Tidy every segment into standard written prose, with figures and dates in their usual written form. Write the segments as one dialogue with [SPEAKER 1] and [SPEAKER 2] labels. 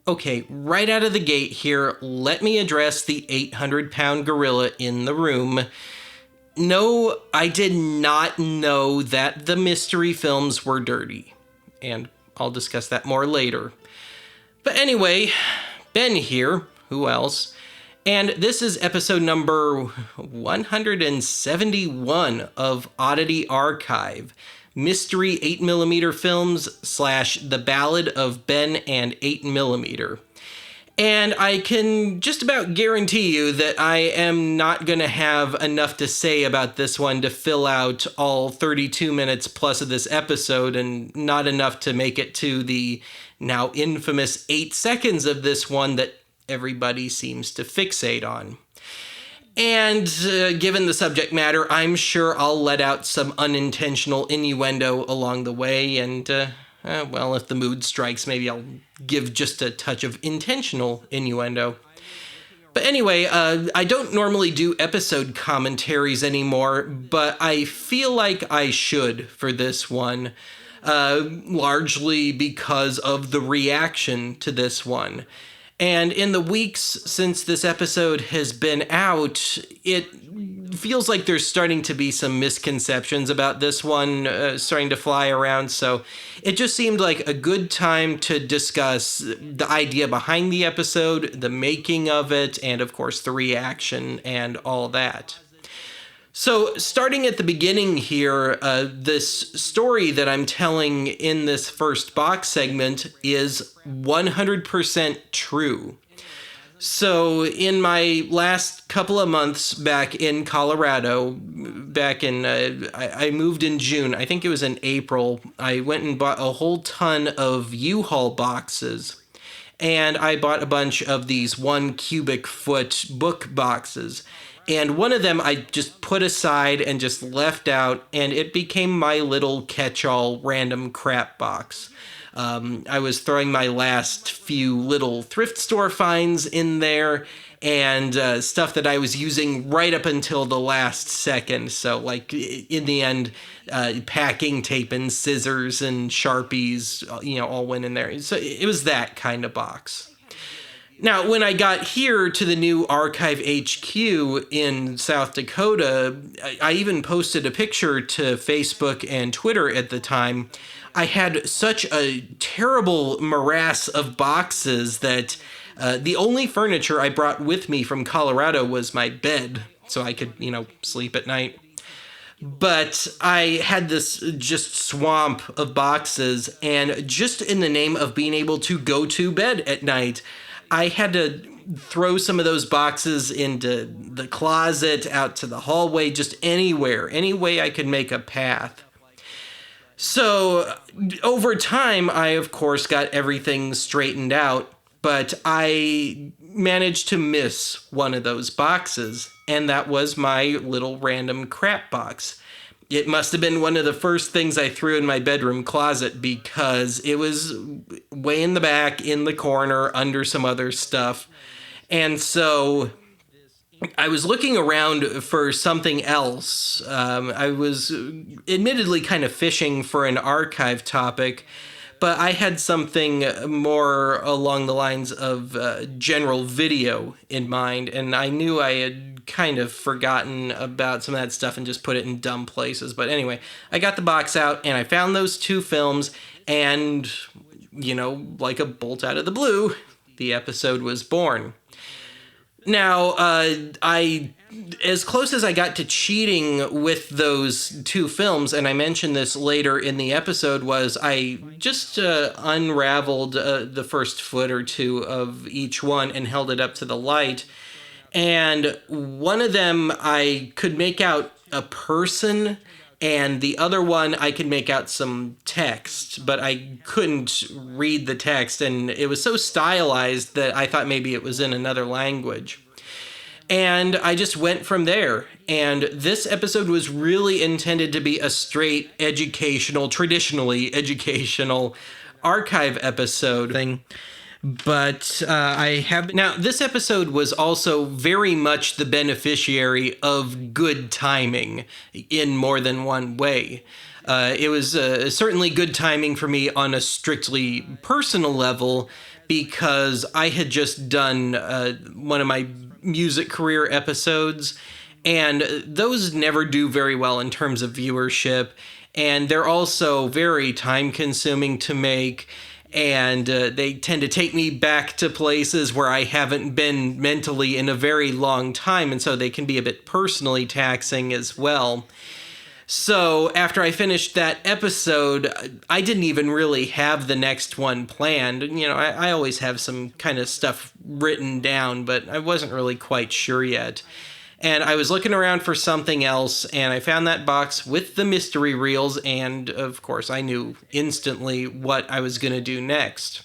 [SPEAKER 1] Okay, right out of the gate here, let me address the 800-pound gorilla in the room. No, I did not know that the mystery films were dirty. And I'll discuss that more later. But anyway, Ben here, who else? And this is episode number 171 of Oddity Archive, Mystery 8mm Films / The Ballad of Ben and 8mm. And I can just about guarantee you that I am not going to have enough to say about this one to fill out all 32 minutes plus of this episode, and not enough to make it to the now infamous 8 seconds of this one that everybody seems to fixate on. And given the subject matter, I'm sure I'll let out some unintentional innuendo along the way, and well, if the mood strikes, maybe I'll give just a touch of intentional innuendo. But anyway, I don't normally do episode commentaries anymore, but I feel like I should for this one, largely because of the reaction to this one. And in the weeks since this episode has been out, it feels like there's starting to be some misconceptions about this one starting to fly around. So it just seemed like a good time to discuss the idea behind the episode, the making of it, and of course the reaction and all that. So starting at the beginning here, this story that I'm telling in this first box segment is 100% true. So in my last couple of months back in Colorado, I moved in June, I think it was in April, I went and bought a whole ton of U-Haul boxes. And I bought a bunch of these 1 cubic foot book boxes. And one of them I just put aside and just left out, and it became my little catch-all random crap box. I was throwing my last few little thrift store finds in there, and stuff that I was using right up until the last second. So, like, in the end, packing tape and scissors and Sharpies, all went in there. So it was that kind of box. Now, when I got here to the new Archive HQ in South Dakota, I even posted a picture to Facebook and Twitter at the time. I had such a terrible morass of boxes that the only furniture I brought with me from Colorado was my bed, so I could, sleep at night. But I had this just swamp of boxes, and just in the name of being able to go to bed at night, I had to throw some of those boxes into the closet, out to the hallway, just anywhere, any way I could make a path. So over time, I, of course, got everything straightened out, but I managed to miss one of those boxes, and that was my little random crap box. It must have been one of the first things I threw in my bedroom closet, because it was way in the back, in the corner, under some other stuff. And so I was looking around for something else. I was admittedly kind of fishing for an archive topic, but I had something more along the lines of general video in mind, and I knew I had kind of forgotten about some of that stuff and just put it in dumb places. But anyway, I got the box out and I found those 2 films, and, like a bolt out of the blue, the episode was born. Now, as close as I got to cheating with those 2 films, and I mentioned this later in the episode, was I just unraveled the first foot or 2 of each one and held it up to the light. And one of them I could make out a person, and the other one I could make out some text, but I couldn't read the text, and it was so stylized that I thought maybe it was in another language. And I just went from there. And this episode was really intended to be a straight traditionally educational archive episode thing. But now this episode was also very much the beneficiary of good timing in more than one way. It was certainly good timing for me on a strictly personal level, because I had just done one of my music career episodes, and those never do very well in terms of viewership, and they're also very time consuming to make. And they tend to take me back to places where I haven't been mentally in a very long time, and so they can be a bit personally taxing as well. So after I finished that episode, I didn't even really have the next one planned. You know, I always have some kind of stuff written down, but I wasn't really quite sure yet. And I was looking around for something else, and I found that box with the mystery reels, and of course I knew instantly what I was going to do next.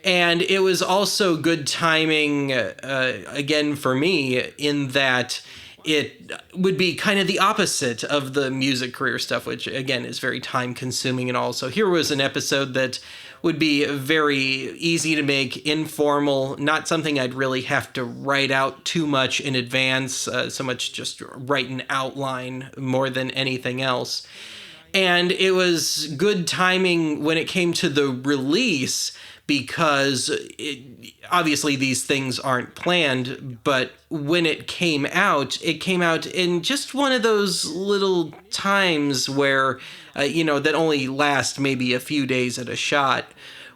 [SPEAKER 1] And it was also good timing, again for me, in that it would be kind of the opposite of the music career stuff, which again is very time consuming and all. So here was an episode that would be very easy to make, informal, not something I'd really have to write out too much in advance, so much just write an outline more than anything else. And it was good timing when it came to the release, because obviously these things aren't planned, but when it came out in just one of those little times where, that only last maybe a few days at a shot,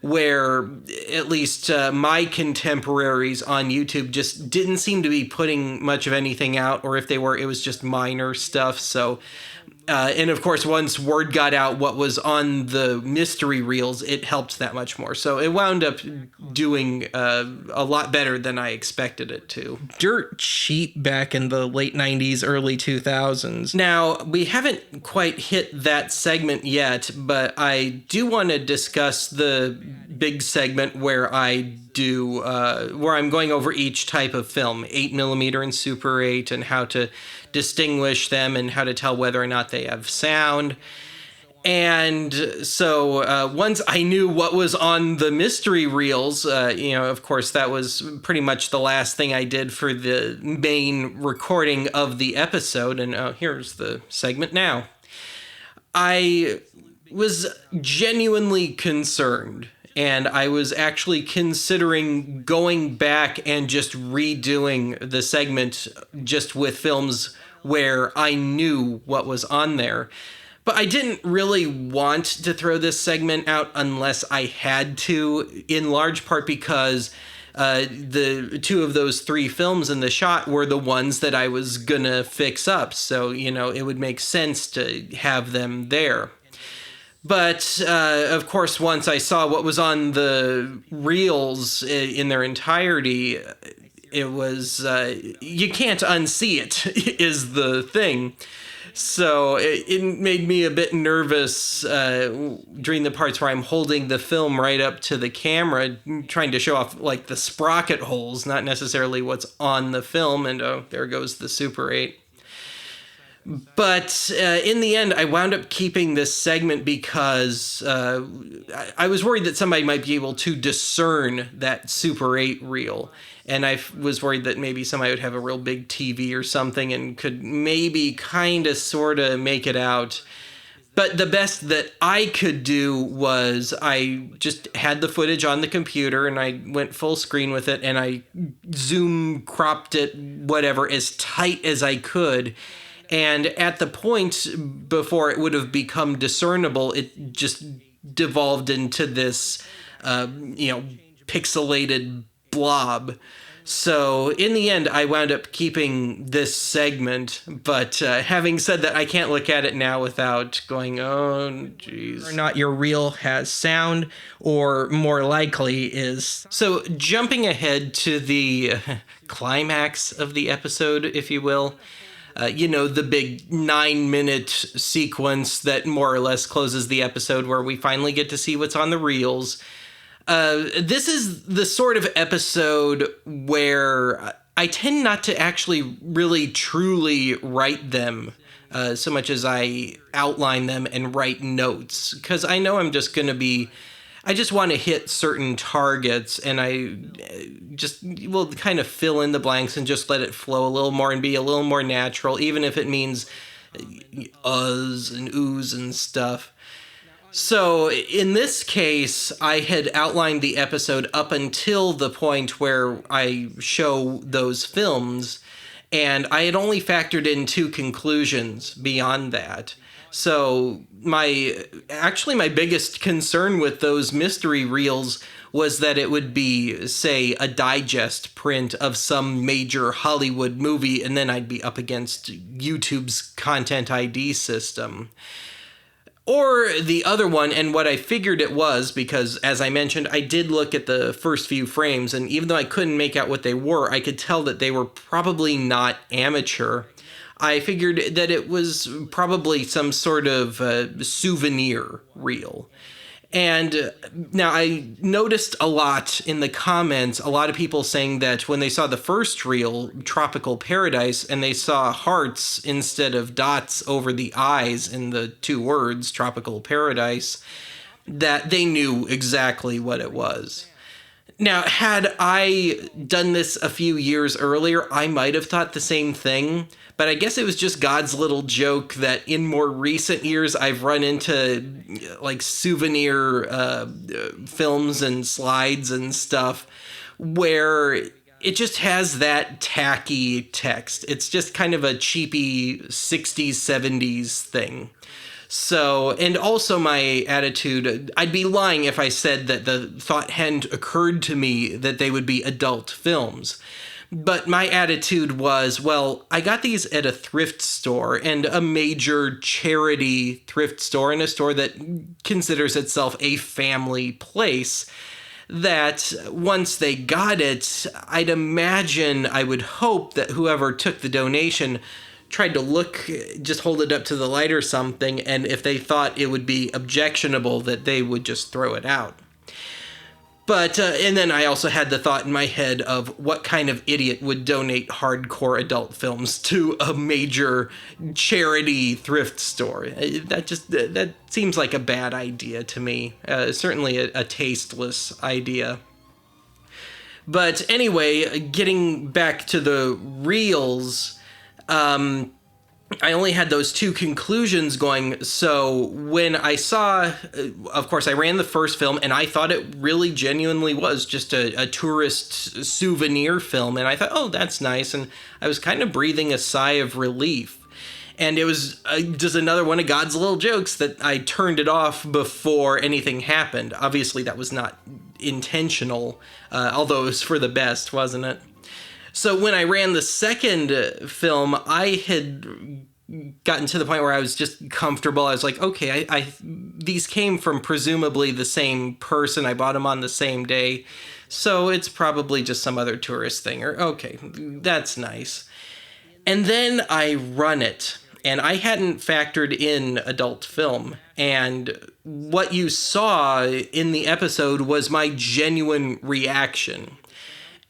[SPEAKER 1] where at least my contemporaries on YouTube just didn't seem to be putting much of anything out, or if they were, it was just minor stuff. So and of course, once word got out what was on the mystery reels, it helped that much more. So it wound up doing a lot better than I expected it to. Dirt cheap back in the late 90s, early 2000s. Now, we haven't quite hit that segment yet, but I do want to discuss the big segment where where I'm going over each type of film, 8mm and Super 8, and how to distinguish them and how to tell whether or not they have sound. And so once I knew what was on the mystery reels, of course, that was pretty much the last thing I did for the main recording of the episode. And here's the segment now. I was genuinely concerned, and I was actually considering going back and just redoing the segment just with films where I knew what was on there. But I didn't really want to throw this segment out unless I had to, in large part because the two of those three films in the shot were the ones that I was gonna fix up. So, it would make sense to have them there. But, of course, once I saw what was on the reels in their entirety, it was, you can't unsee it, is the thing. So it made me a bit nervous during the parts where I'm holding the film right up to the camera, trying to show off, like, the sprocket holes, not necessarily what's on the film. And, there goes the Super 8. But in the end, I wound up keeping this segment because I was worried that somebody might be able to discern that Super 8 reel. And I was worried that maybe somebody would have a real big TV or something and could maybe kind of sort of make it out. But the best that I could do was I just had the footage on the computer and I went full screen with it and I zoom cropped it, whatever, as tight as I could. And at the point before it would have become discernible, it just devolved into this, pixelated blob. So in the end, I wound up keeping this segment. But having said that, I can't look at it now without going, oh, geez. Or not your reel has sound, or more likely is. So jumping ahead to the climax of the episode, if you will. The big 9-minute sequence that more or less closes the episode where we finally get to see what's on the reels. This is the sort of episode where I tend not to actually really truly write them so much as I outline them and write notes, because I know I'm just going to be... I just want to hit certain targets, and I just will kind of fill in the blanks and just let it flow a little more and be a little more natural, even if it means uhs and oohs and stuff. So in this case, I had outlined the episode up until the point where I show those films, and I had only factored in two conclusions beyond that. So my biggest concern with those mystery reels was that it would be, say, a digest print of some major Hollywood movie, and then I'd be up against YouTube's Content ID system. Or the other one, and what I figured it was, because as I mentioned, I did look at the first few frames, and even though I couldn't make out what they were, I could tell that they were probably not amateur. I figured that it was probably some sort of souvenir reel. And now I noticed a lot in the comments, a lot of people saying that when they saw the first reel, Tropical Paradise, and they saw hearts instead of dots over the eyes in the two words, Tropical Paradise, that they knew exactly what it was. Now, had I done this a few years earlier, I might have thought the same thing, but I guess it was just God's little joke that in more recent years I've run into like souvenir films and slides and stuff where it just has that tacky text. It's just kind of a cheapy 60s, 70s thing. So, and also my attitude, I'd be lying if I said that the thought hadn't occurred to me that they would be adult films. But my attitude was, well, I got these at a thrift store, and a major charity thrift store, and a store that considers itself a family place, that once they got it, I'd imagine, I would hope that whoever took the donation tried to look, just hold it up to the light or something, and if they thought it would be objectionable, that they would just throw it out. But, and then I also had the thought in my head of what kind of idiot would donate hardcore adult films to a major charity thrift store. That seems like a bad idea to me. Certainly a tasteless idea. But anyway, getting back to the reels, I only had those two conclusions going. So when I saw, of course, I ran the first film, and I thought it really genuinely was just a tourist souvenir film. And I thought, oh, that's nice. And I was kind of breathing a sigh of relief. And it was just another one of God's little jokes that I turned it off before anything happened. Obviously, that was not intentional, although it was for the best, wasn't it? So when I ran the second film, I had gotten to the point where I was just comfortable. I was like, okay, these came from presumably the same person. I bought them on the same day. So it's probably just some other tourist thing. Or, okay, that's nice. And then I run it. And I hadn't factored in adult film. And what you saw in the episode was my genuine reaction.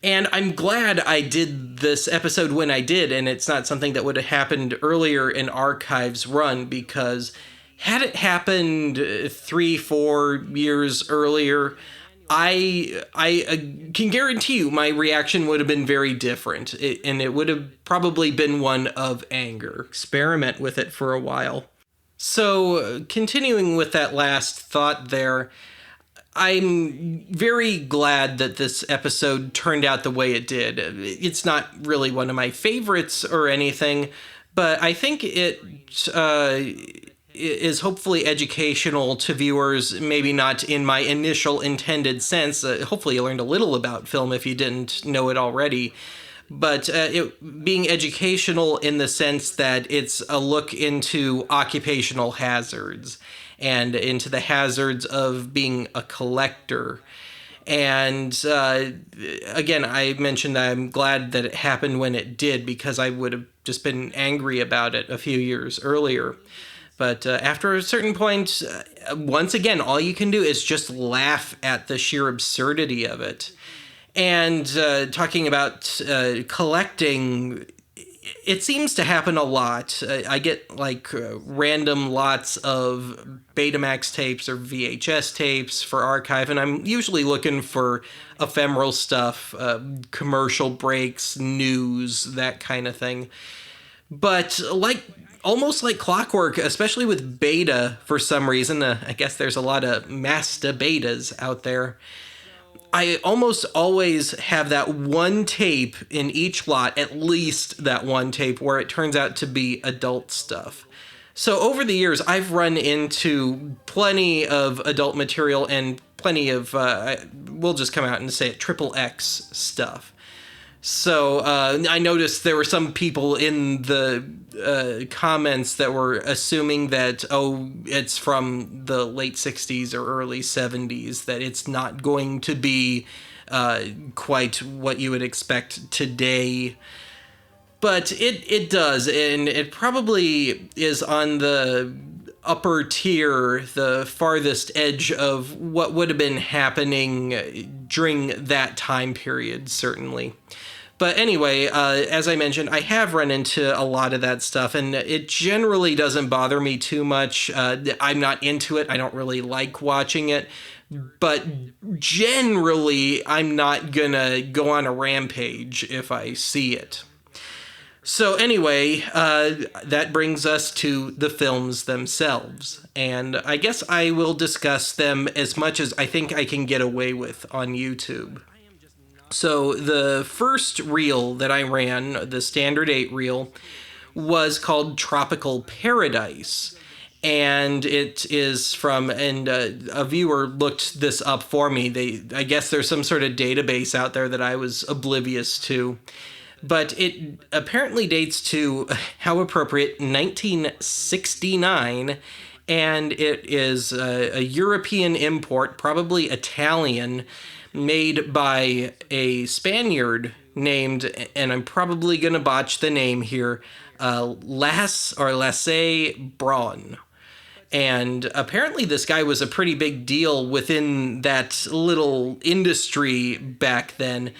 [SPEAKER 1] And I'm glad I did this episode when I did, and it's not something that would have happened earlier in Archive's run, because had it happened 3-4 years earlier, I can guarantee you my reaction would have been very different, and it would have probably been one of anger. Experiment with it for a while. So, continuing with that last thought there, I'm very glad that this episode turned out the way it did. It's not really one of my favorites or anything, but I think it is hopefully educational to viewers, maybe not in my initial intended sense. Hopefully you learned a little about film if you didn't know it already. But it being educational in the sense that it's a look into occupational hazards and into the hazards of being a collector. And again, I mentioned that I'm glad that it happened when it did, because I would have just been angry about it a few years earlier. But after a certain point, once again, all you can do is just laugh at the sheer absurdity of it. And talking about collecting, it seems to happen a lot. I get like random lots of Betamax tapes or VHS tapes for Archive, and I'm usually looking for ephemeral stuff, commercial breaks, news, that kind of thing. But like almost like clockwork, especially with beta for some reason. I guess there's a lot of Masta betas out there. I almost always have that one tape in each lot, at least that one tape, where it turns out to be adult stuff. So over the years, I've run into plenty of adult material and plenty of, we'll just come out and say it, triple X stuff. So I noticed there were some people in the comments that were assuming that, oh, it's from the late 60s or early 70s, that it's not going to be quite what you would expect today. But it does, and it probably is on the upper tier, the farthest edge of what would have been happening during that time period, certainly. But anyway, as I mentioned, I have run into a lot of that stuff, and it generally doesn't bother me too much. I'm not into it. I don't really like watching it. But generally, I'm not gonna go on a rampage if I see it. So anyway, that brings us to the films themselves. And I guess I will discuss them as much as I think I can get away with on YouTube. So the first reel that I ran, the Standard 8 reel, was called Tropical Paradise. And it is from, and a viewer looked this up for me. I guess there's some sort of database out there that I was oblivious to. But it apparently dates to, how appropriate, 1969, and it is a European import, probably Italian, made by a Spaniard named, and I'm probably going to botch the name here, Lasse Braun. And apparently this guy was a pretty big deal within that little industry back then.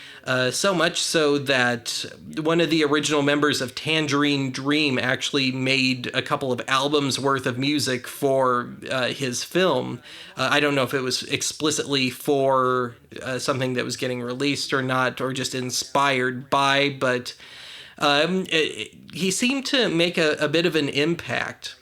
[SPEAKER 1] So much so that one of the original members of Tangerine Dream actually made a couple of albums worth of music for his film. I don't know if it was explicitly for something that was getting released or not, or just inspired by, but he seemed to make a bit of an impact.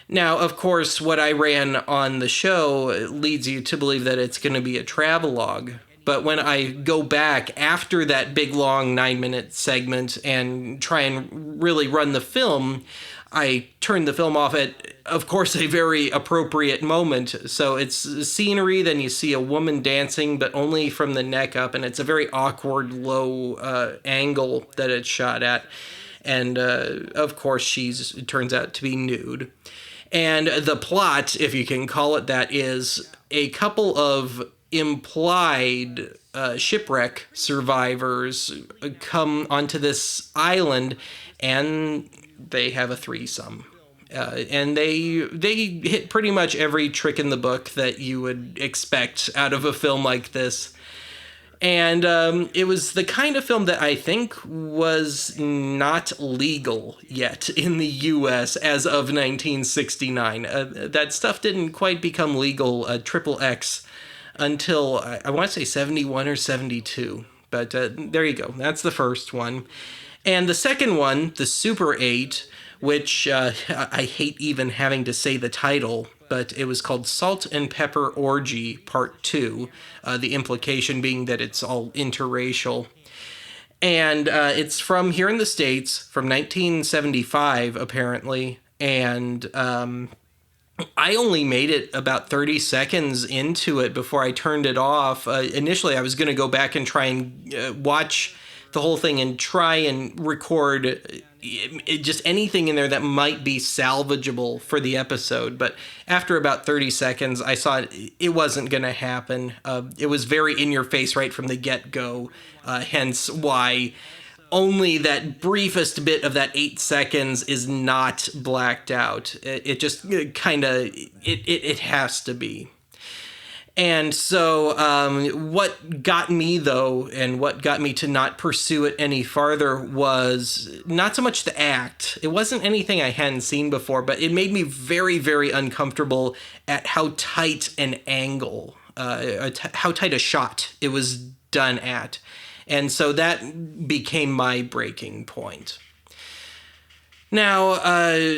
[SPEAKER 1] Now, of course, what I ran on the show leads you to believe that it's going to be a travelogue. But when I go back after that big, long 9-minute segment and try and really run the film, I turn the film off at, of course, a very appropriate moment. So it's scenery, then you see a woman dancing, but only from the neck up, and it's a very awkward, low angle that it's shot at. And, of course, it turns out to be nude. And the plot, if you can call it that, is a couple of implied shipwreck survivors come onto this island, and they have a threesome. And they hit pretty much every trick in the book that you would expect out of a film like this. And it was the kind of film that I think was not legal yet in the U.S. as of 1969. That stuff didn't quite become legal, triple X, until, I want to say 71 or 72. But there you go. That's the first one. And the second one, the Super 8, which I hate even having to say the title, but it was called Salt and Pepper Orgy Part 2, the implication being that it's all interracial. And it's from here in the States, from 1975, apparently, and I only made it about 30 seconds into it before I turned it off. Initially, I was going to go back and try and watch the whole thing and try and record just anything in there that might be salvageable for the episode. But after about 30 seconds, I saw it wasn't going to happen. It was very in your face right from the get-go, hence why only that briefest bit of that 8 seconds is not blacked out. It just kind of, it has to be. And so what got me, though, and what got me to not pursue it any farther was not so much the act. It wasn't anything I hadn't seen before, but it made me very, very uncomfortable at how tight an angle, how tight a shot it was done at. And so that became my breaking point. Now,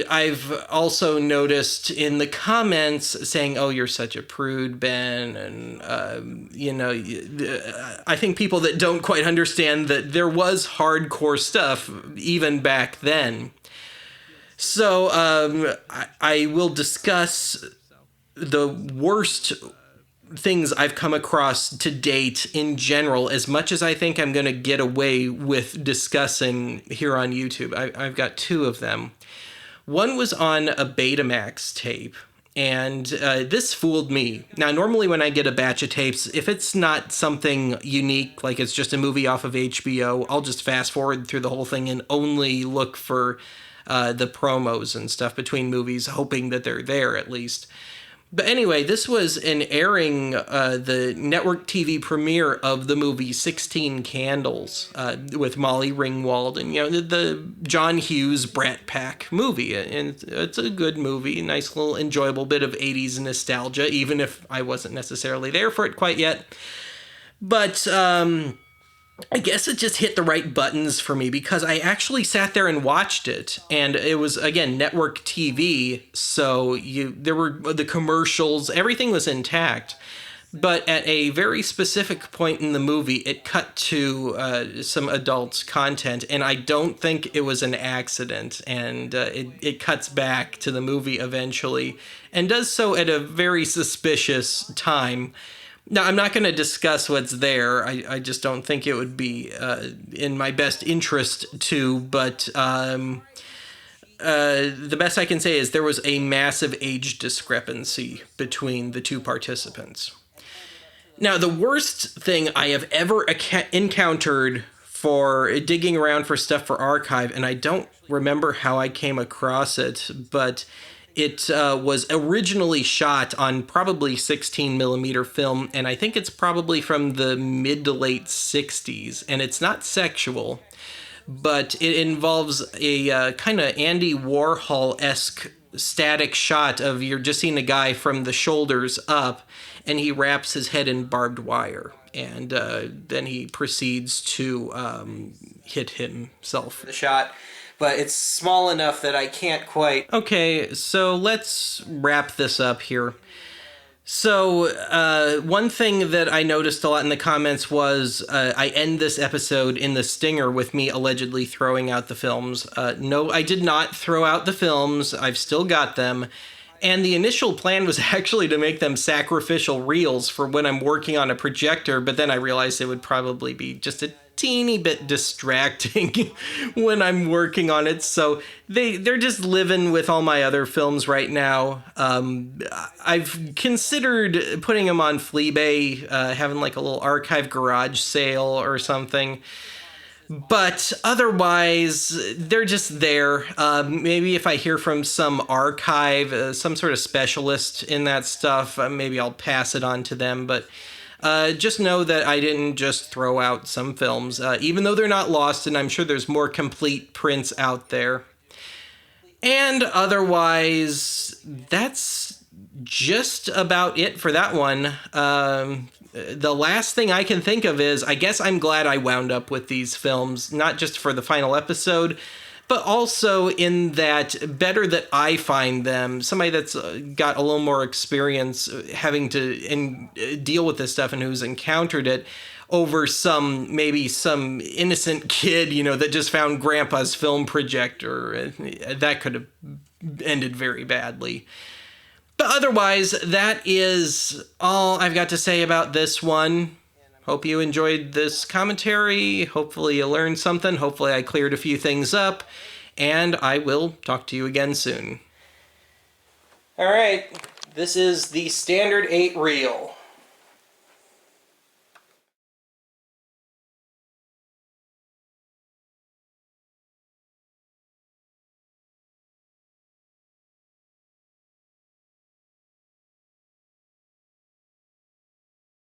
[SPEAKER 1] I've also noticed in the comments saying, "Oh, you're such a prude, Ben," and I think people that don't quite understand that there was hardcore stuff even back then. So I will discuss the worst things I've come across to date in general, as much as I think I'm going to get away with discussing here on YouTube. I've got two of them. One was on a Betamax tape, and this fooled me. Now, normally when I get a batch of tapes, if it's not something unique, like it's just a movie off of HBO, I'll just fast forward through the whole thing and only look for the promos and stuff between movies, hoping that they're there at least. But anyway, this was an airing, the network TV premiere of the movie 16 Candles with Molly Ringwald, and the John Hughes Brat Pack movie. And it's a good movie, nice little enjoyable bit of 80s nostalgia, even if I wasn't necessarily there for it quite yet. But I guess it just hit the right buttons for me because I actually sat there and watched it, and it was, again, network TV, so there were the commercials, everything was intact. But at a very specific point in the movie, it cut to some adult content, and I don't think it was an accident, and it cuts back to the movie eventually, and does so at a very suspicious time. Now, I'm not going to discuss what's there. I just don't think it would be in my best interest to, but the best I can say is there was a massive age discrepancy between the two participants. Now, the worst thing I have ever encountered for digging around for stuff for archive, and I don't remember how I came across it, but it was originally shot on probably 16 millimeter film, and I think it's probably from the mid to late 60s, and it's not sexual, but it involves a kind of Andy Warhol-esque static shot of you're just seeing a guy from the shoulders up, and he wraps his head in barbed wire, and then he proceeds to hit himself. The shot. But it's small enough that I can't quite... Okay, so let's wrap this up here. So, one thing that I noticed a lot in the comments was I end this episode in the stinger with me allegedly throwing out the films. No, I did not throw out the films. I've still got them. And the initial plan was actually to make them sacrificial reels for when I'm working on a projector, but then I realized it would probably be just a teeny bit distracting when I'm working on it, so they're just living with all my other films right now. I've considered putting them on Fleabay, having like a little archive garage sale or something, but otherwise they're just there. Maybe if I hear from some archive, some sort of specialist in that stuff, maybe I'll pass it on to them, but just know that I didn't just throw out some films, even though they're not lost, and I'm sure there's more complete prints out there. And otherwise, that's just about it for that one. The last thing I can think of is, I guess I'm glad I wound up with these films, not just for the final episode, but also in that better that I find them, somebody that's got a little more experience having to deal with this stuff and who's encountered it, over maybe some innocent kid, that just found grandpa's film projector. That could have ended very badly. But otherwise, that is all I've got to say about this one. Hope you enjoyed this commentary. Hopefully you learned something. Hopefully I cleared a few things up. And I will talk to you again soon. All right, this is the standard 8 reel.